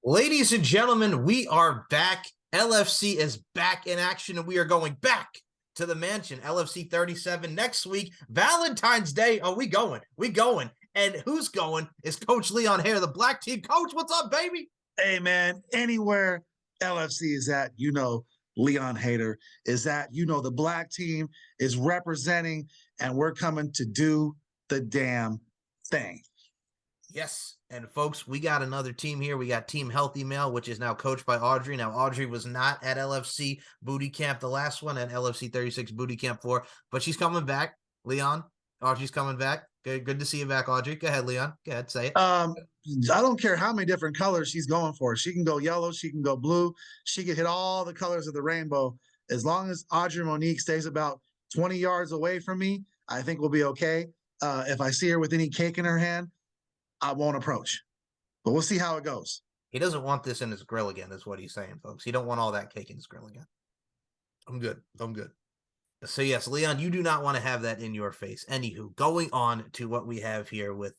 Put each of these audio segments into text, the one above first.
Ladies and gentlemen, we are back. LFC is back in action, and we are going back to the mansion. LFC 37 next week, Valentine's Day. Oh, we going. We going. And who's going is Coach Leon Hare, the Black Team. Coach, what's up, baby? Hey, man, anywhere LFC is at, Leon Hader is at, the Black Team is representing, and we're coming to do the damn thing. Yes. And folks, we got another team here. We got Team Healthy Male, which is now coached by Audrey. Now, Audrey was not at LFC Booty Camp, the last one, at LFC 36 Booty Camp 4, but she's coming back. Leon, Audrey's coming back. Good to see you back, Audrey. Go ahead, Leon. Go ahead, say it. I don't care how many different colors she's going for. She can go yellow. She can go blue. She can hit all the colors of the rainbow. As long as Audrey Monique stays about 20 yards away from me, I think we'll be okay. If I see her with any cake in her hand, I won't approach. But we'll see how it goes. He doesn't want this in his grill again, is what he's saying, folks. He don't want all that cake in his grill again. I'm good. So, yes, Leon, you do not want to have that in your face. Anywho, going on to what we have here with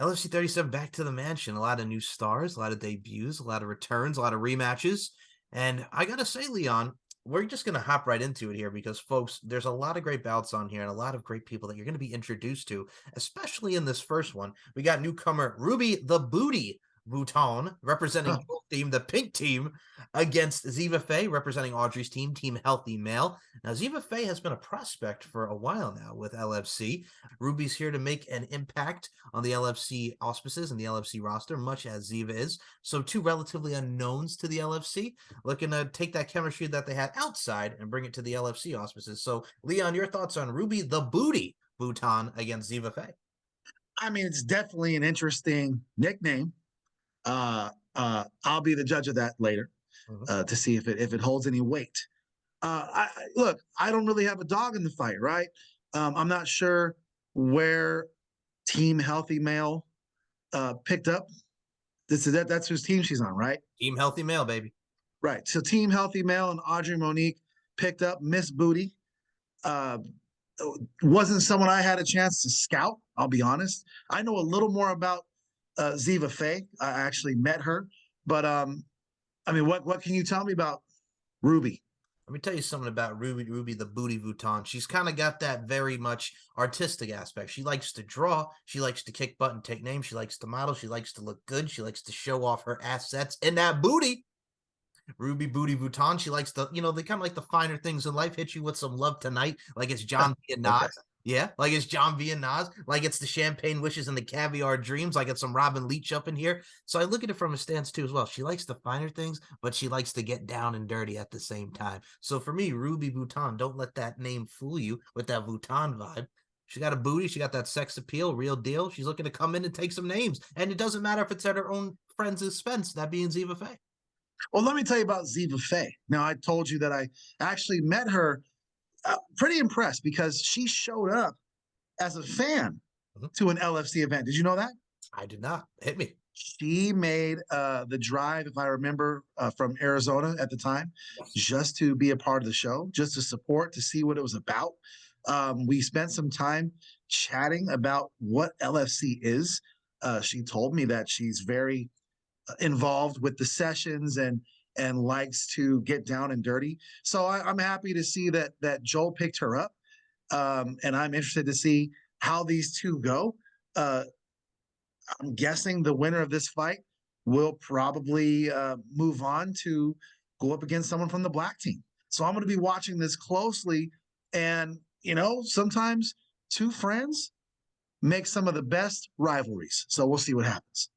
LFC 37 back to the mansion. A lot of new stars, a lot of debuts, a lot of returns, a lot of rematches. And I got to say, Leon, we're just going to hop right into it here because, folks, there's a lot of great bouts on here and a lot of great people that you're going to be introduced to, especially in this first one. We got newcomer Ruby the Booty Vuitton representing the pink team against Ziva Faye representing Audrey's team, Team Healthy Male. Now, Ziva Faye has been a prospect for a while now with LFC. Ruby's here to make an impact on the LFC auspices and the LFC roster, much as Ziva is. So two relatively unknowns to the LFC, looking to take that chemistry that they had outside and bring it to the LFC auspices. So, Leon, your thoughts on Ruby the Booty Vuitton against Ziva Faye? I mean, it's definitely an interesting nickname. I'll be the judge of that later to see if it holds any weight. Look, I don't really have a dog in the fight, right? I'm not sure where Team Healthy Male picked up. That's whose team she's on, right? Team Healthy Male, baby. Right. So Team Healthy Male and Audrey Monique picked up Miss Booty. Wasn't someone I had a chance to scout, I'll be honest. I know a little more about Ziva Faye. I actually met her, but I mean, what can you tell me about Ruby? Let me tell you something about Ruby the Booty Vuitton. She's kind of got that very much artistic aspect. She likes to draw. She likes to kick butt and take names. She likes to model. She likes to look good. She likes to show off her assets and that booty. Ruby Booty Vuitton. She likes the, they kind of like the finer things in life. Hit you with some love tonight, like it's John B. and Nas. Okay. Yeah, like it's John V and Nas, like it's the champagne wishes and the caviar dreams, like it's some Robin Leach up in here. So I look at it from a stance too as well. She likes the finer things, but she likes to get down and dirty at the same time. So for me, Ruby Vuitton, don't let that name fool you with that Vuitton vibe. She got a booty. She got that sex appeal, real deal. She's looking to come in and take some names. And it doesn't matter if it's at her own friend's expense, that being Ziva Faye. Well, let me tell you about Ziva Faye. Now, I told you that I actually met her. Pretty impressed because she showed up as a fan to an LFC event. Did you know that? I did not. Hit me. She made the drive, if I remember, from Arizona at the time, just to be a part of the show, just to support, to see what it was about. We spent some time chatting about what LFC is. She told me that she's very involved with the sessions and likes to get down and dirty. So I'm happy to see that Joel picked her up. And I'm interested to see how these two go. I'm guessing the winner of this fight will probably move on to go up against someone from the Black Team. So I'm going to be watching this closely. And, sometimes two friends make some of the best rivalries. So we'll see what happens.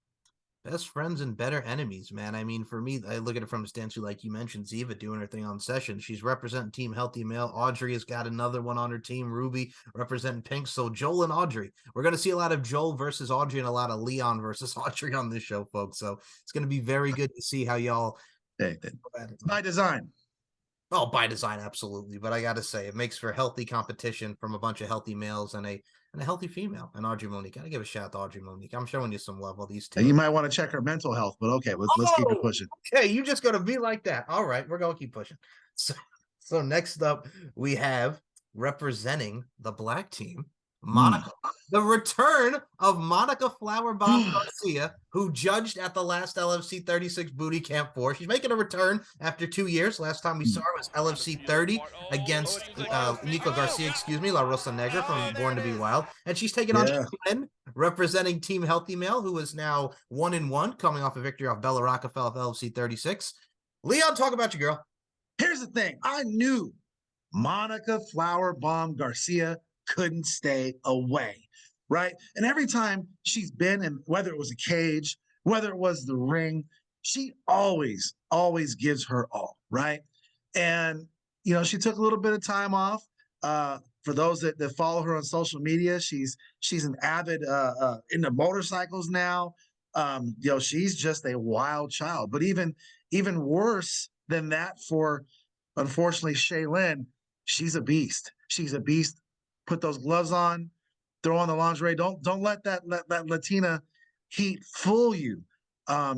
Best friends and better enemies, man. I mean, for me, I look at it from a stance like you mentioned, Ziva doing her thing on session. She's representing Team Healthy Male. Audrey has got another one on her team. Ruby representing Pink. So Joel and Audrey. We're going to see a lot of Joel versus Audrey and a lot of Leon versus Audrey on this show, folks. So it's going to be very good to see how y'all. Hey, by design. Oh, by design, absolutely. But I got to say, it makes for healthy competition from a bunch of healthy males and a healthy female. And Audrey Monique. Gotta give a shout out to Audrey Monique. I'm showing you some love. All these two. And you might want to check her mental health, but okay, let's keep it pushing. Okay, you just gonna be like that. All right, we're gonna keep pushing. So next up, we have representing the Black Team, Monica. the return of Monica Flowerbomb Garcia, who judged at the last LFC 36 Booty Camp 4. She's making a return after 2 years. Last time we saw her was LFC 30 against Nico Garcia, La Rosa Negra from Born to Be Wild. And she's taking on Yeah. Shaylin, representing Team Healthy Male, who is now 1-1, coming off a victory off Bella Rockefeller of LFC 36. Leon, talk about your girl. Here's the thing. I knew Monica Flowerbomb Garcia couldn't stay away, right? And every time she's been in, whether it was a cage, whether it was the ring, she always gives her all, right? And, she took a little bit of time off. For those that follow her on social media, she's an avid into motorcycles now. She's just a wild child. But even worse than that for, unfortunately, Shaylin, she's a beast. She's a beast. Put those gloves on, throw on the lingerie. Don't let that Latina heat fool you.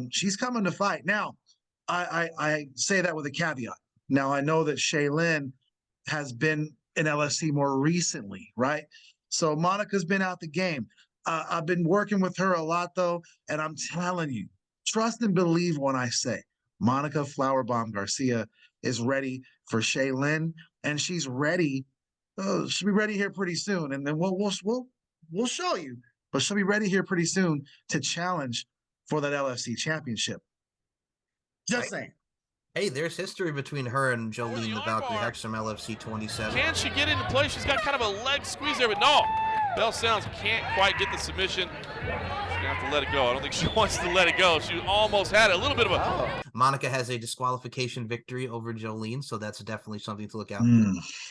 She's coming to fight. Now, I say that with a caveat. Now, I know that Shaylin has been in LFC more recently, right? So Monica's been out the game. I've been working with her a lot, though, and I'm telling you, trust and believe when I say Monica Flowerbomb Garcia is ready for Shaylin, and she's ready. She'll be ready here pretty soon, and then we'll show you. But she'll be ready here pretty soon to challenge for that LFC championship. Just saying. Hey, there's history between her and Jolene the Valkyrie Hex from LFC 27. Can she get into play? She's got kind of a leg squeeze there, but no. Bell Sounds can't quite get the submission. She's going to have to let it go. I don't think she wants to let it go. She almost had it. A little bit of a... Monica has a disqualification victory over Jolene, so that's definitely something to look out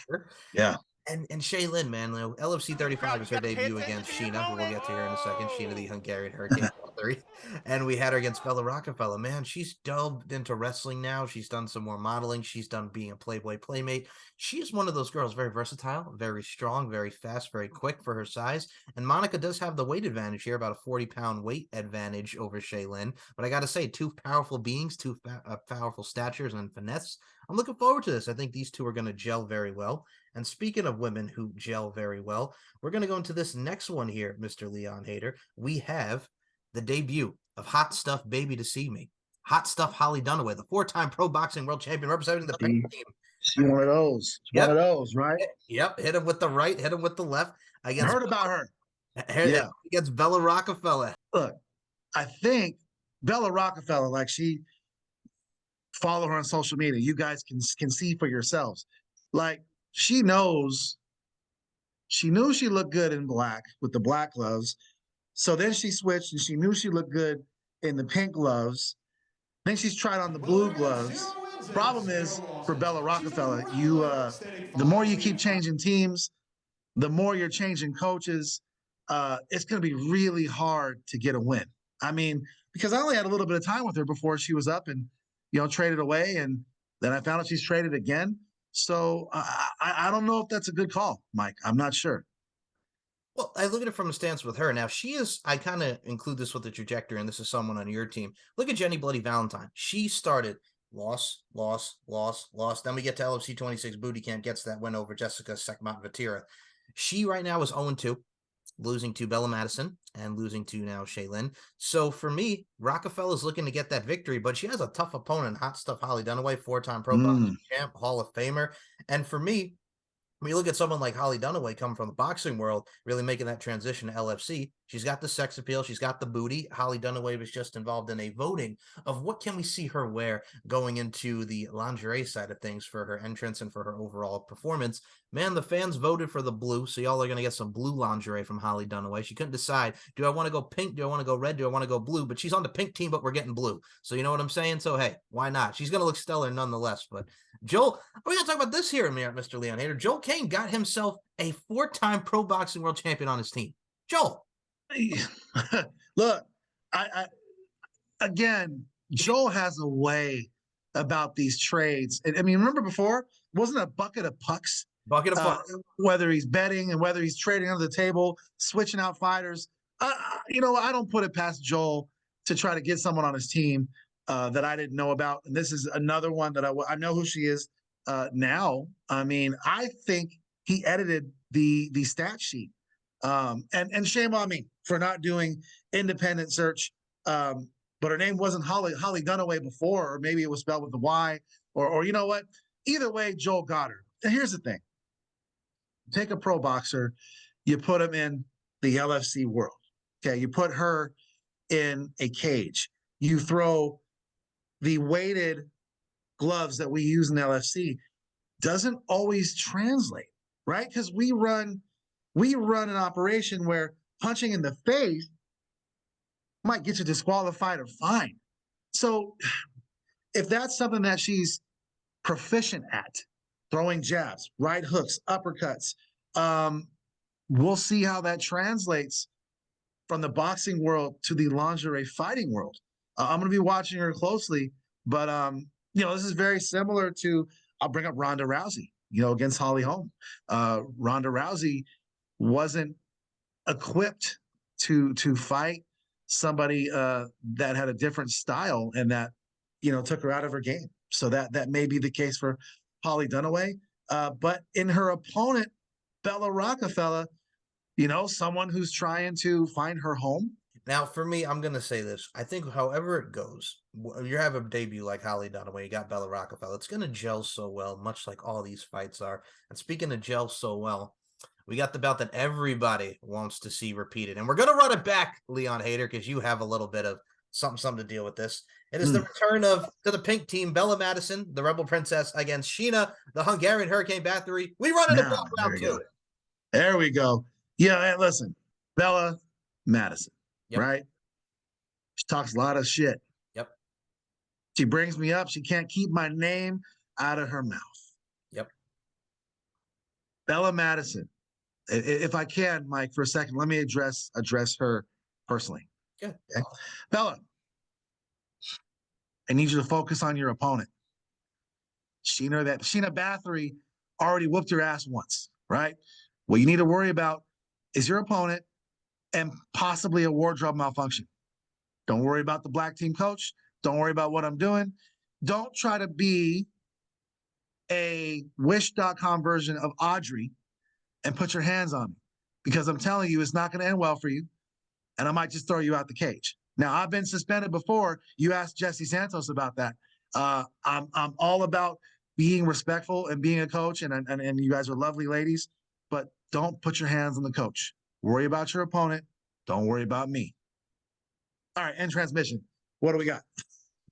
for. Yeah. And Shaylin, man, LFC 35 is her debut against Sheena, who we'll get to here in a second. Sheena, the Hungarian Hurricane 3. And we had her against Bella Rockefeller. Man, she's delved into wrestling now. She's done some more modeling. She's done being a Playboy Playmate. She is one of those girls, very versatile, very strong, very fast, very quick for her size. And Monica does have the weight advantage here, about a 40-pound weight advantage over Shaylin. But I got to say, two powerful beings, two powerful statures and finesse. I'm looking forward to this. I think these two are going to gel very well. And speaking of women who gel very well, we're going to go into this next one here, Mr. Leon Hader. We have the debut of Hot Stuff Baby to See Me. Hot Stuff Holly Dunaway, the 4-time pro boxing world champion representing the pink team. She's one of those. One of those, right? Yep. Hit him with the right, hit him with the left. I heard about her. Yeah. Against Bella Rockefeller. Look, I think Bella Rockefeller, like follow her on social media. You guys can see for yourselves. Like, she knew she looked good in black with the black gloves. So then she switched and she knew she looked good in the pink gloves. Then she's tried on the blue gloves. Problem is for Bella Rockefeller, the more you keep changing teams, the more you're changing coaches, it's going to be really hard to get a win. I mean, because I only had a little bit of time with her before she was up and, traded away. And then I found out she's traded again. So I don't know if that's a good call, Mike. I'm not sure. Well, I look at it from a stance with her. Now, I kind of include this with the trajectory, and this is someone on your team. Look at Jenny Bloody Valentine. She started loss. Then we get to LFC 26 Booty Camp, gets that win over Jessica Sekmat Vatira. She right now is 0-2. Losing to Bella Madison and losing to now Shaylin. So for me, Rockefeller's looking to get that victory, but she has a tough opponent, Hot Stuff Holly Dunaway, 4-time pro boxing champ, Hall of Famer. And for me, when you look at someone like Holly Dunaway coming from the boxing world, really making that transition to LFC, she's got the sex appeal, she's got the booty. Holly Dunaway was just involved in a voting of what can we see her wear going into the lingerie side of things for her entrance and for her overall performance. Man, the fans voted for the blue, so y'all are going to get some blue lingerie from Holly Dunaway. She couldn't decide, do I want to go pink, do I want to go red, do I want to go blue? But she's on the pink team, but we're getting blue. So you know what I'm saying? So hey, why not? She's going to look stellar nonetheless. But Joel, we're going to talk about this here, Mr. Leon Hader. Joel Kane got himself a 4-time pro boxing world champion on his team. Joel. Look, I again, Joel has a way about these trades. I mean, remember before, wasn't a bucket of pucks? Bucket of pucks. Whether he's betting and whether he's trading under the table, switching out fighters. I don't put it past Joel to try to get someone on his team that I didn't know about. And this is another one that I know who she is now. I mean, I think he edited the stat sheet And shame on me for not doing independent search. But her name wasn't Holly Dunaway before, or maybe it was spelled with the Y, or you know what? Either way, Joel got her. And here's the thing: take a pro boxer, you put him in the LFC world. Okay, you put her in a cage. You throw the weighted gloves that we use in LFC. Doesn't always translate, right? Because we run an operation where punching in the face might get you disqualified or fined. So if that's something that she's proficient at, throwing jabs, right hooks, uppercuts, we'll see how that translates from the boxing world to the lingerie fighting world. I'm going to be watching her closely, but this is very similar to, I'll bring up Ronda Rousey, against Holly Holm. Ronda Rousey wasn't equipped to fight somebody that had a different style and that took her out of her game. So that may be the case for Holly Dunaway. But in her opponent, Bella Rockefeller, someone who's trying to find her home. Now, for me, I'm going to say this. I think however it goes, you have a debut like Holly Dunaway, you got Bella Rockefeller. It's going to gel so well, much like all these fights are. And speaking of gel so well, we got the bout that everybody wants to see repeated. And we're going to run it back, Leon Hader, because you have a little bit of something to deal with this. It is the return to the pink team, Bella Madison, the Rebel Princess, against Sheena, the Hungarian Hurricane Bathory. We run it back round 2. There we go. Yeah, listen, Bella Madison, right? She talks a lot of shit. Yep. She brings me up. She can't keep my name out of her mouth. Yep. Bella Madison. If I can, Mike, for a second, let me address her personally. Yeah. Okay? Bella, I need you to focus on your opponent. Sheena Bathory already whooped your ass once, right? What you need to worry about is your opponent and possibly a wardrobe malfunction. Don't worry about the black team coach. Don't worry about what I'm doing. Don't try to be a Wish.com version of Audrey and put your hands on me, because I'm telling you, it's not going to end well for you, and I might just throw you out the cage. Now, I've been suspended before. You asked Jesse Santos about that. I'm all about being respectful and being a coach, and you guys are lovely ladies, but don't put your hands on the coach. Worry about your opponent. Don't worry about me. All right, end transmission. What do we got?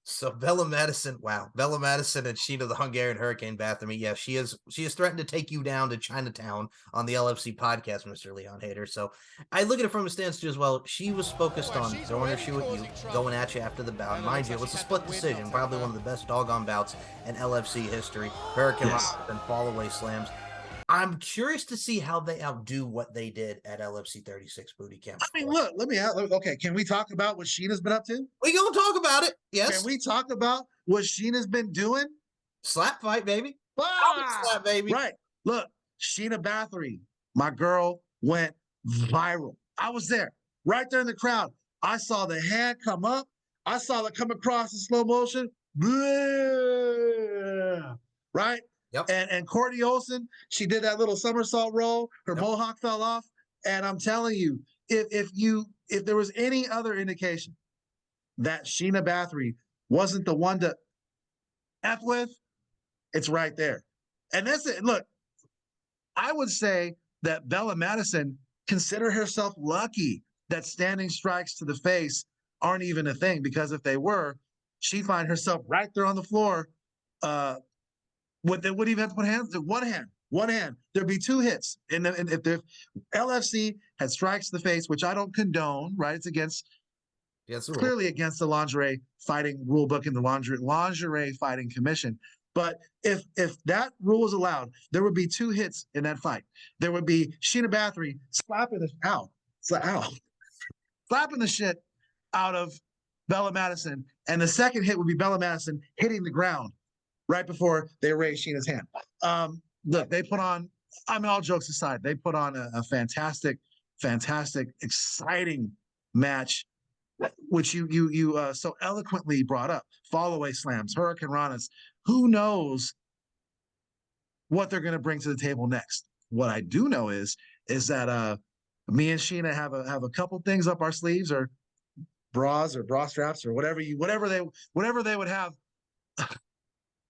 So Bella Madison, wow. Bella Madison and Sheena, the Hungarian Hurricane Bathory. Yeah, she has threatened to take you down to Chinatown on the LFC podcast, Mr. Leon Hader. So I look at it from a stance too as well. She was focused on throwing her shoe at you, going at you after the bout. Mind you, it was a split decision, probably one of the best doggone bouts in LFC history. Hurricane Rocks and fall away slams. I'm curious to see how they outdo what they did at LFC 36 Booty Camp. I mean, look, okay, can we talk about what Sheena's been up to? We gonna talk about it, yes. Can we talk about what Sheena's been doing? Slap fight, baby. Slap, baby. Right. Look, Sheena Bathory, my girl, went viral. I was there, right there in the crowd. I saw the hand come up. I saw it come across in slow motion. Right? Yep. And Courtney Olsen, she did that little somersault roll. Her mohawk fell off. And I'm telling you, if there was any other indication that Sheena Bathory wasn't the one to F with, it's right there. And that's it. Look, I would say that Bella Madison consider herself lucky that standing strikes to the face aren't even a thing, because if they were, she'd find herself right there on the floor. They wouldn't even have to put hands. One hand. There'd be 2 hits. And if the LFC had strikes to the face, which I don't condone, right? It's clearly against the lingerie fighting rule book and the lingerie fighting commission. But if that rule is allowed, there would be 2 hits in that fight. There would be Sheena Bathory slapping the shit out of Bella Madison, and the second hit would be Bella Madison hitting the ground right before they raised Sheena's hand. Look, they put on, I mean, all jokes aside, they put on a fantastic, exciting match, which you so eloquently brought up. Fall-away slams, Hurricane Ranas. Who knows what they're going to bring to the table next? What I do know is that Me and Sheena have a couple things up our sleeves, or bras or bra straps or whatever they would have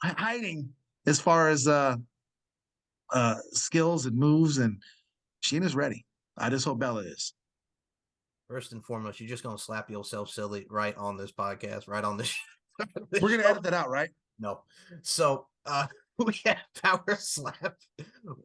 hiding as far as skills and moves, and Sheena's ready. I just hope Bella is. First and foremost, you're just gonna slap yourself silly right on this podcast, right on this. We're gonna edit that out, right? No. So we have Power Slap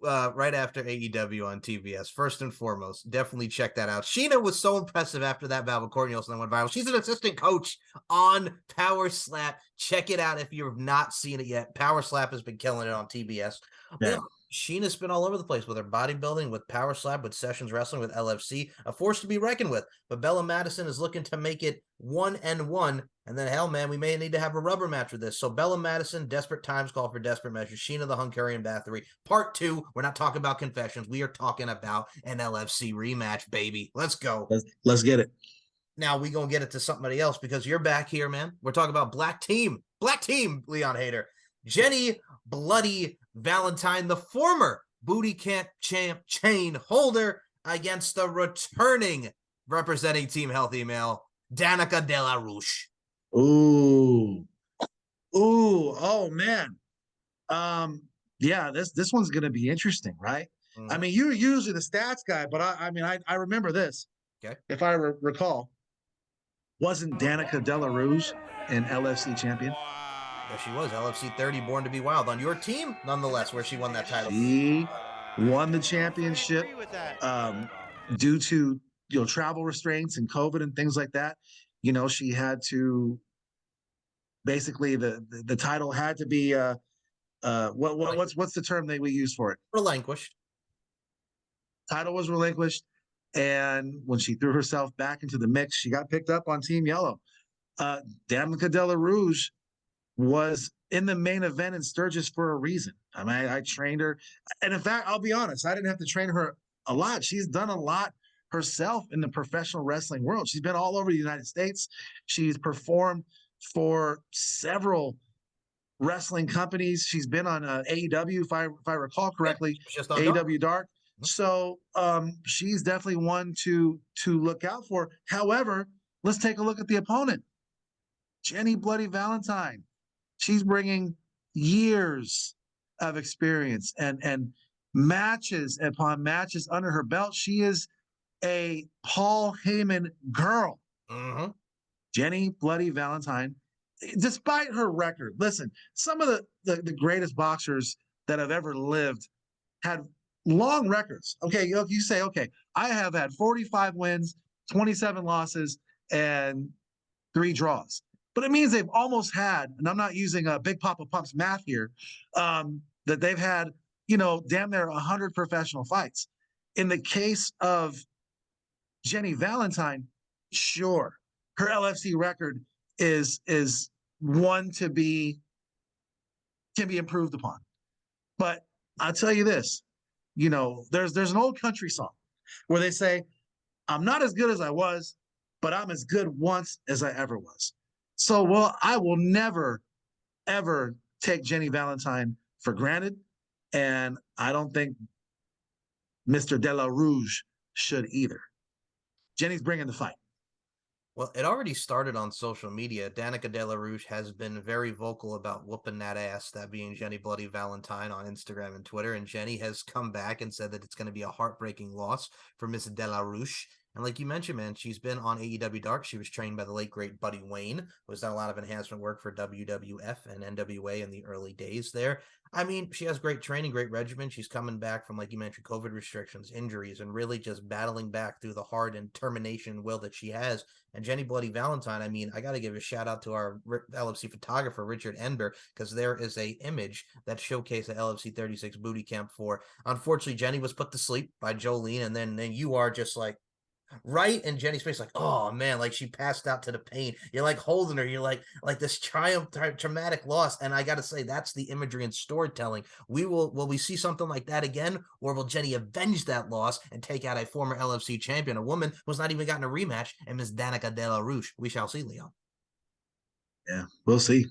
right after AEW on TBS. First and foremost, definitely check that out. Sheena was so impressive after that battle with Courtney Olsen that went viral. She's an assistant coach on Power Slap. Check it out if you've not seen it yet. Power Slap has been killing it on TBS. Yeah. Sheena's been all over the place with her bodybuilding, with Power Slap, with Sessions Wrestling, with LFC, a force to be reckoned with. But Bella Madison is looking to make it 1-1. And then, hell, man, we may need to have a rubber match with this. So Bella Madison, desperate times call for desperate measures. Sheena the Hungarian Bathory, part 2. We're not talking about confessions. We are talking about an LFC rematch, baby. Let's go. Let's get it. Now we gonna get it to somebody else because you're back here, man. We're talking about Black Team, Leon Hader. Jenny Bloody Valentine, the former booty camp champ chain holder, against the returning representing Team Healthy Male, Danica De La Rouche. Ooh, oh man. Yeah, this one's gonna be interesting, right? I mean, you're usually the stats guy, but I remember this. Okay. If I recall, wasn't Danica De La Rouge an LFC champion? Yes, she was. LFC 30, Born to be Wild, on your team, nonetheless, where she won that title. She won the championship due to travel restraints and COVID and things like that. She had to basically the title had to be what's the term that we use for it? Relinquished. Title was relinquished, and when she threw herself back into the mix, she got picked up on Team Yellow. Danica De La Rouge was in the main event in Sturgis for a reason. I mean, I trained her, and in fact, I'll be honest, I didn't have to train her a lot. She's done a lot herself in the professional wrestling world. She's been all over the United States. She's performed for several wrestling companies. She's been on AEW, if I recall correctly, AEW Dark. So she's definitely one to look out for. However, let's take a look at the opponent, Jenny Bloody Valentine. She's bringing years of experience and matches upon matches under her belt. She is a Paul Heyman girl. Jenny Bloody Valentine, despite her record, listen, some of the greatest boxers that have ever lived had long records. Okay, you say, okay, I have had 45 wins, 27 losses, and 3 draws. But it means they've almost had, and I'm not using a Big Papa Pump's math here, that they've had, damn near 100 professional fights. In the case of Jenny Valentine, sure, her LFC record is one can be improved upon. But I'll tell you this, there's an old country song where they say, I'm not as good as I was, but I'm as good once as I ever was. So, I will never, ever take Jenny Valentine for granted. And I don't think Mr. De La Rouge should either. Jenny's bringing the fight. Well, it already started on social media. Danica De La Rouge has been very vocal about whooping that ass, that being Jenny Bloody Valentine, on Instagram and Twitter. And Jenny has come back and said that it's going to be a heartbreaking loss for Miss De La Rouge. And like you mentioned, man, she's been on AEW Dark. She was trained by the late, great Buddy Wayne, who has done a lot of enhancement work for WWF and NWA in the early days there. I mean, she has great training, great regimen. She's coming back from, like you mentioned, COVID restrictions, injuries, and really just battling back through the heart and determination will that she has. And Jenny Bloody Valentine, I mean, I got to give a shout out to our LFC photographer, Richard Enber, because there is a image that showcased the LFC 36 booty camp for. Unfortunately, Jenny was put to sleep by Jolene, and then you are just like, right in Jenny's face, like, oh man, like she passed out to the pain. You're like holding her, you're like this traumatic loss. And I gotta say, that's the imagery and storytelling. Will we see something like that again, or will Jenny avenge that loss and take out a former LFC champion, a woman who's not even gotten a rematch, and Miss Danica De La Rouge? We shall see, Leon. Yeah, we'll see.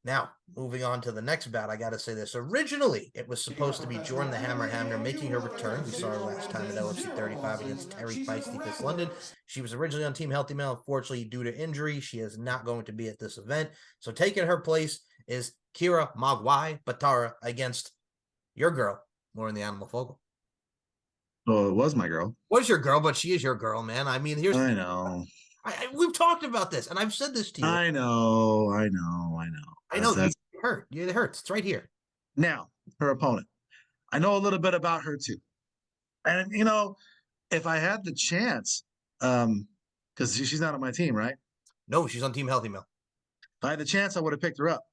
Now, moving on to the next bout, I got to say this. Originally, it was supposed to be Jordan the Hammer Hamner making her return. We saw her last time at LFC 35 against Terry Feisty Fist London. She was originally on Team Healthy Male. Unfortunately, due to injury, she is not going to be at this event. So taking her place is Kira Magwai Batara against your girl, Lauren the Animal Fogel. Oh, it was my girl. Was your girl, but she is your girl, man. I mean, here's... I know. We've talked about this, and I've said this to you. I know. I know. That's... It hurt. It hurts. It's right here. Now, her opponent. I know a little bit about her too. And if I had the chance, because she's not on my team, right? No, she's on Team Healthy Male. If I had the chance, I would have picked her up.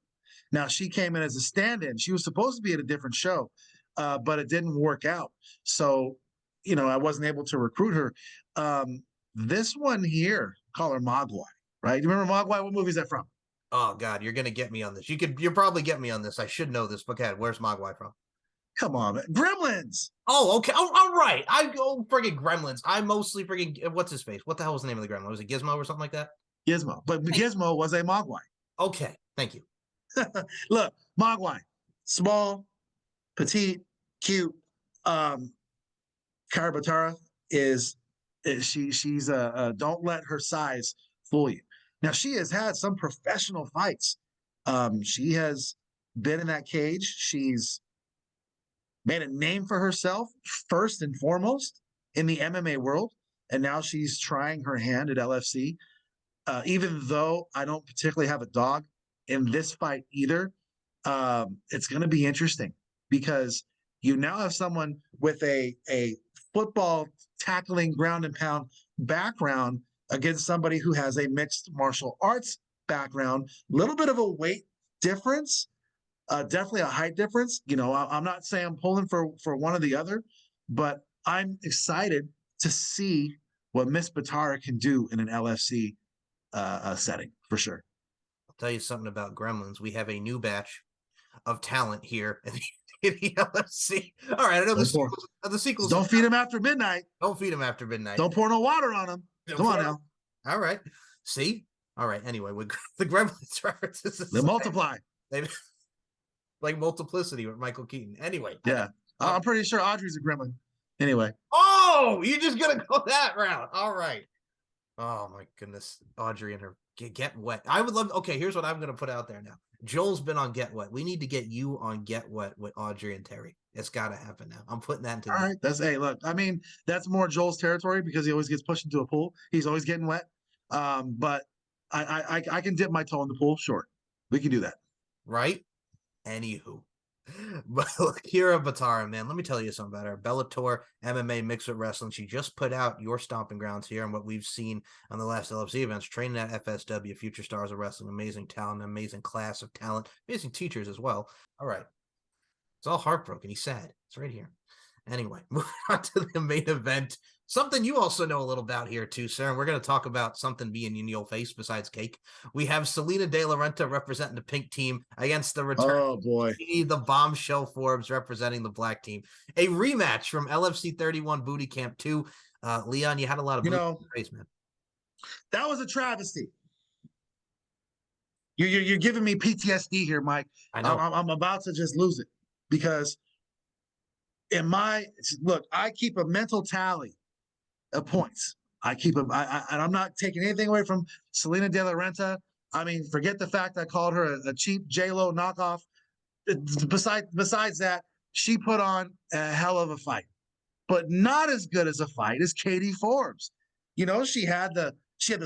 Now, she came in as a stand-in. She was supposed to be at a different show, but it didn't work out. So, I wasn't able to recruit her. This one here, call her Mogwai, right? You remember Mogwai? What movie is that from? Oh God, you're gonna get me on this. You'll probably get me on this. I should know this, but God, where's Mogwai from? Come on, man. Gremlins. Oh, okay. Oh, all right. I go friggin' Gremlins. I mostly friggin' what's his face? What the hell was the name of the gremlin? Was it Gizmo or something like that? Gizmo, but Gizmo was a Mogwai. Okay, thank you. Look, Mogwai, small, petite, cute. Karabatara she's don't let her size fool you. Now, she has had some professional fights. She has been in that cage. She's made a name for herself first and foremost in the MMA world, and now she's trying her hand at LFC. Even though I don't particularly have a dog in this fight either, it's going to be interesting because you now have someone with a football tackling ground and pound background against somebody who has a mixed martial arts background. A little bit of a weight difference, definitely a height difference. I'm not saying I'm pulling for one or the other, but I'm excited to see what Miss Batara can do in an LFC setting for sure. I'll tell you something about Gremlins. We have a new batch of talent here in the LFC. All right, I know the sequels. Don't feed him after midnight. Don't feed him after midnight. Don't pour no water on him. Come on now. All right. See? All right. Anyway, with the Gremlins references, they multiply. They like multiplicity with Michael Keaton. Anyway. Yeah. I'm pretty sure Audrey's a gremlin. Anyway. Oh, you're just gonna go that route. All right. Oh my goodness. Audrey and her Get Wet. I would love. Okay, here's what I'm gonna put out there now. Joel's been on Get Wet. We need to get you on Get Wet with Audrey and Terry. It's got to happen now. I'm putting that into. All right. Look. I mean, that's more Joel's territory because he always gets pushed into a pool. He's always getting wet. But I can dip my toe in the pool. Sure, we can do that. Right. Anywho, but Kira Batara, man, let me tell you something about her. Bellator MMA mixed with wrestling. She just put out your stomping grounds here and what we've seen on the last LFC events, training at FSW, future stars of wrestling, amazing talent, amazing class of talent, amazing teachers as well. All right. It's all heartbroken. He's sad. It's right here. Anyway, moving on to the main event. Something you also know a little about here too, sir. And we're going to talk about something being in your face besides cake. We have Selena De La Renta representing the pink team against the return. Oh boy, the bombshell Forbes representing the black team. A rematch from LFC 31 Booty Camp 2. Leon, you had a lot of booty in your face, man. That was a travesty. You're giving me PTSD here, Mike. I know. I'm about to just lose it because I keep a mental tally of points. And I'm not taking anything away from Selena De La Renta. I mean, forget the fact I called her a cheap J-Lo knockoff. Besides that, she put on a hell of a fight, but not as good as a fight as Katie Forbes. She had the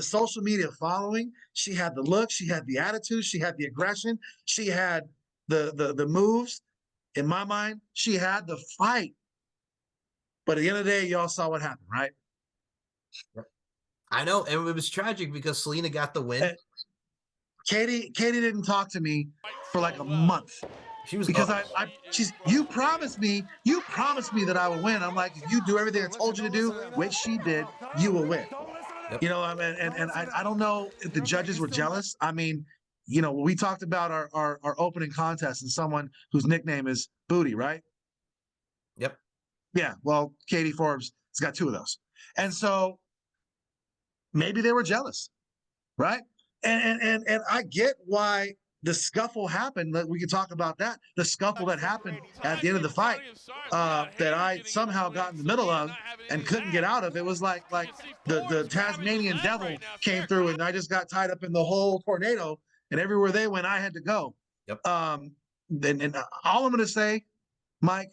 social media following. She had the look. She had the attitude. She had the aggression. She had the moves. In my mind, she had the fight. But at the end of the day, y'all saw what happened, right? I know, and it was tragic because Selena got the win. Katie didn't talk to me for like a month. She was because you promised me that I would win. I'm like, if you do everything I told you to do, which she did, you will win. Yep. I don't know if the judges were jealous. I mean, we talked about our opening contest and someone whose nickname is Booty, right? Yep. Yeah. Well, Katie Forbes has got two of those. And so maybe they were jealous, right? And I get why the scuffle happened. We could talk about that. The scuffle that happened at the end of the fight that I somehow got in the middle of and couldn't get out of. It was like the Tasmanian devil came through, and I just got tied up in the whole tornado. And everywhere they went, I had to go. Yep. And all I'm going to say, Mike,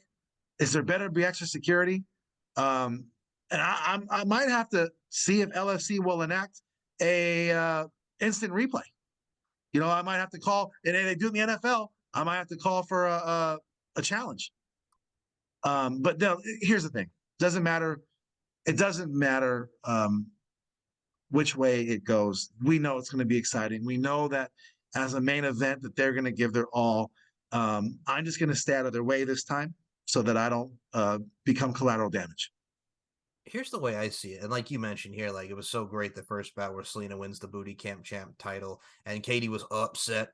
is there better be extra security? And I might have to see if LFC will enact a instant replay. You know, I might have to call, and they do it in the NFL. I might have to call for a challenge. But no, here's the thing: doesn't matter. It doesn't matter which way it goes. We know it's going to be exciting. We know that as a main event that they're going to give their all. I'm just going to stay out of their way this time so that I don't become collateral damage. Here's the way I see it. And like you mentioned here, like it was so great the first bout where Selena wins the booty camp champ title and Katie was upset,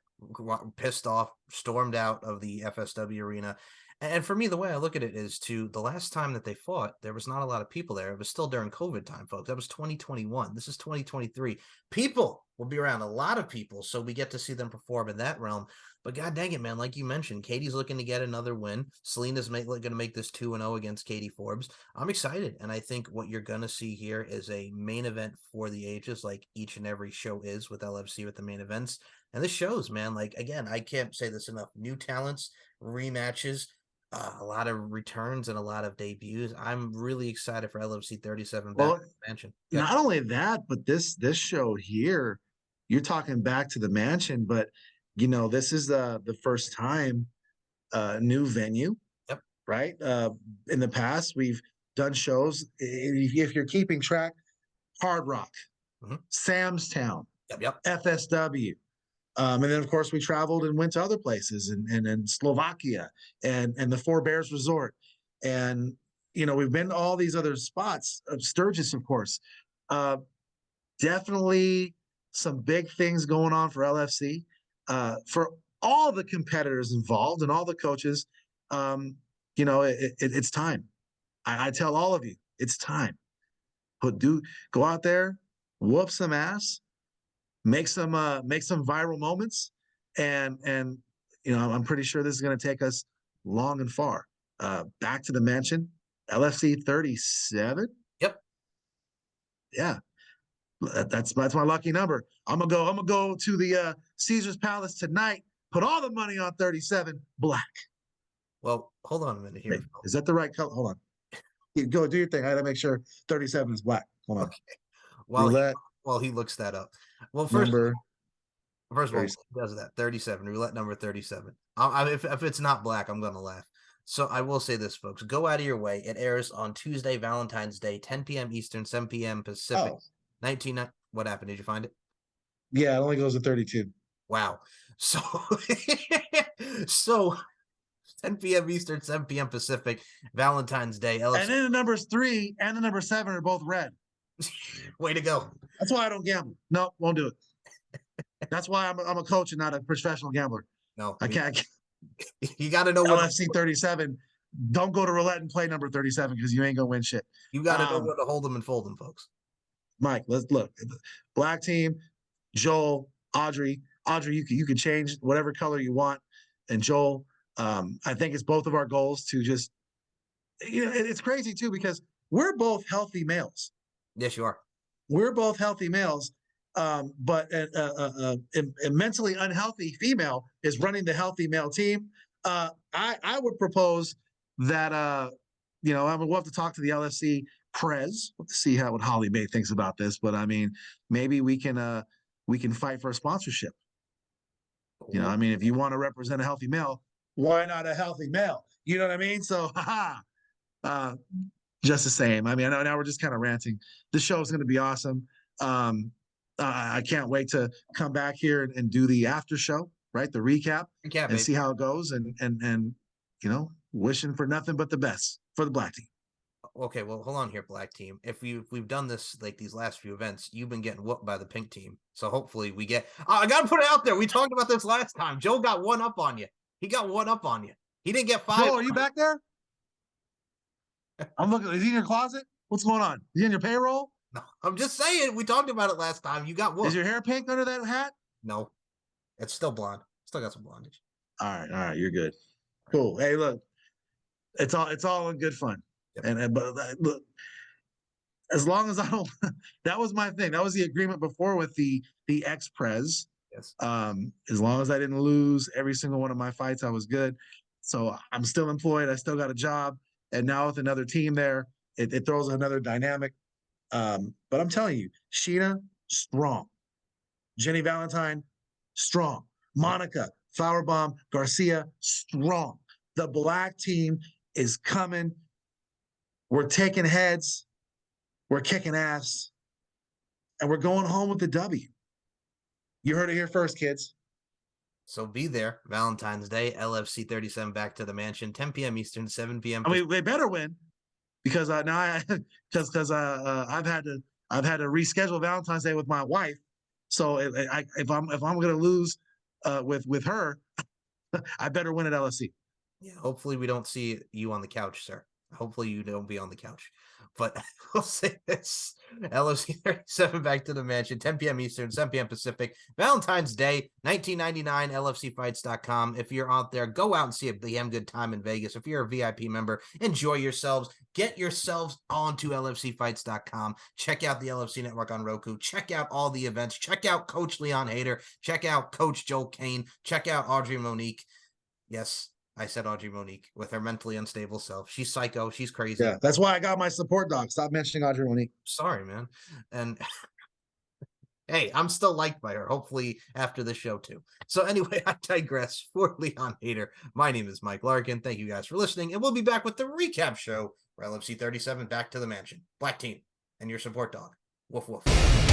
pissed off, stormed out of the FSW arena. And for me, the way I look at it is the last time that they fought, there was not a lot of people there. It was still during COVID time, folks. That was 2021. This is 2023. People will be around, a lot of people. So we get to see them perform in that realm. But god dang it, man, like you mentioned, Katie's looking to get another win. Selena's going to make this 2-0 against Katie Forbes. I'm excited. And I think what you're going to see here is a main event for the ages, like each and every show is with LFC with the main events. And this shows, man, like, again, I can't say this enough. New talents, rematches, a lot of returns and a lot of debuts. I'm really excited for LFC 37 Mansion. Yeah. Not only that, but this show here, you're talking back to the Mansion, but you know, this is the first time new venue. Yep. Right. In the past, we've done shows. If you're keeping track, Hard Rock, Sam's Town, yep. FSW. And then, of course, we traveled and went to other places and Slovakia and the Four Bears Resort. And, you know, we've been to all these other spots, Sturgis, of course. Definitely some big things going on for LFC. For all the competitors involved and all the coaches, you know, it's time. I tell all of you, it's time. Go out there, whoop some ass. Make some viral moments, and you know, I'm pretty sure this is going to take us long and far. Back to the Mansion, LFC 37. Yep. Yeah, that's my lucky number. I'm gonna go to the Caesar's Palace tonight. Put all the money on 37 black. Well, hold on a minute here. Hey, is that the right color? Hold on. You go do your thing. I gotta make sure 37 is black. Hold on. Okay. Well, he looks that up. Well, first of all, he does that. 37, roulette number 37. If it's not black, I'm going to laugh. So I will say this, folks. Go out of your way. It airs on Tuesday, Valentine's Day, 10 p.m. Eastern, 7 p.m. Pacific. 19. What happened? Did you find it? Yeah, it only goes to 32. Wow. So 10 p.m. Eastern, 7 p.m. Pacific, Valentine's Day. LFC. And then the numbers 3 and the number 7 are both red. Way to go. That's why I don't gamble. No, won't do it. That's why I'm a coach and not a professional gambler. No, I can't. You got to know LFC 37. Don't go to roulette and play number 37 because you ain't gonna win shit. You got to know where to hold them and fold them, folks. Mike, let's look. Black team, Joel, Audrey, you can change whatever color you want. And Joel, I think it's both of our goals to just, you know, it's crazy too because we're both healthy males. Yes, you are. We're both healthy males, but a mentally unhealthy female is running the healthy male team. I would propose that, you know, we'll have to talk to the LFC Prez to see what Holly May thinks about this. But I mean, maybe we can fight for a sponsorship. You know, I mean, if you want to represent a healthy male, why not a healthy male? You know what I mean? So, just the same. I mean, I know now we're just kind of ranting. This show is going to be awesome. I can't wait to come back here and do the after show, right? The recap and see how it goes. And you know, wishing for nothing but the best for the black team. Okay, well, hold on here, black team. If we've done this like these last few events, you've been getting whooped by the pink team. So hopefully we get. I gotta put it out there. We talked about this last time. Joe got one up on you. He got one up on you. He didn't get 5. Joe, are you back there? I'm looking. Is he in your closet? What's going on? Is he in your payroll? No, I'm just saying. We talked about it last time. You got whooped. Is your hair pink under that hat? No, it's still blonde. Still got some blondage. All right, you're good. Cool. Hey, look, it's all in good fun. Yep. But look, as long as I don't, that was my thing. That was the agreement before with the ex-pres. Yes. As long as I didn't lose every single one of my fights, I was good. So I'm still employed. I still got a job, and now with another team there, it throws another dynamic. But I'm telling you, Sheena, strong. Jenny Valentine, strong. Monica, Flowerbomb, Garcia, strong. The black team is coming. We're taking heads. We're kicking ass. And we're going home with the W. You heard it here first, kids. So be there, Valentine's Day, LFC 37 back to the mansion, 10 p.m. Eastern, 7 p.m. I mean, they better win because now I've had to reschedule Valentine's Day with my wife. So if I'm going to lose with her, I better win at LFC. Yeah, hopefully we don't see you on the couch, sir. Hopefully you don't be on the couch. But we'll say this. LFC 37 back to the mansion, 10 p.m. Eastern, 7 p.m. Pacific. Valentine's Day, 1999, LFCfights.com. If you're out there, go out and see a damn good time in Vegas. If you're a VIP member, enjoy yourselves. Get yourselves onto LFCfights.com. Check out the LFC Network on Roku. Check out all the events. Check out Coach Leon Hader. Check out Coach Joel Kane. Check out Audrey Monique. Yes, I said Audrey Monique with her mentally unstable self. She's psycho. She's crazy. Yeah, that's why I got my support dog. Stop mentioning Audrey Monique. Sorry, man. And hey, I'm still liked by her. Hopefully after the show too. So anyway, I digress. For Leon Hader, my name is Mike Larkin. Thank you guys for listening. And we'll be back with the recap show for LFC 37 back to the mansion. Black team and your support dog. Woof, woof.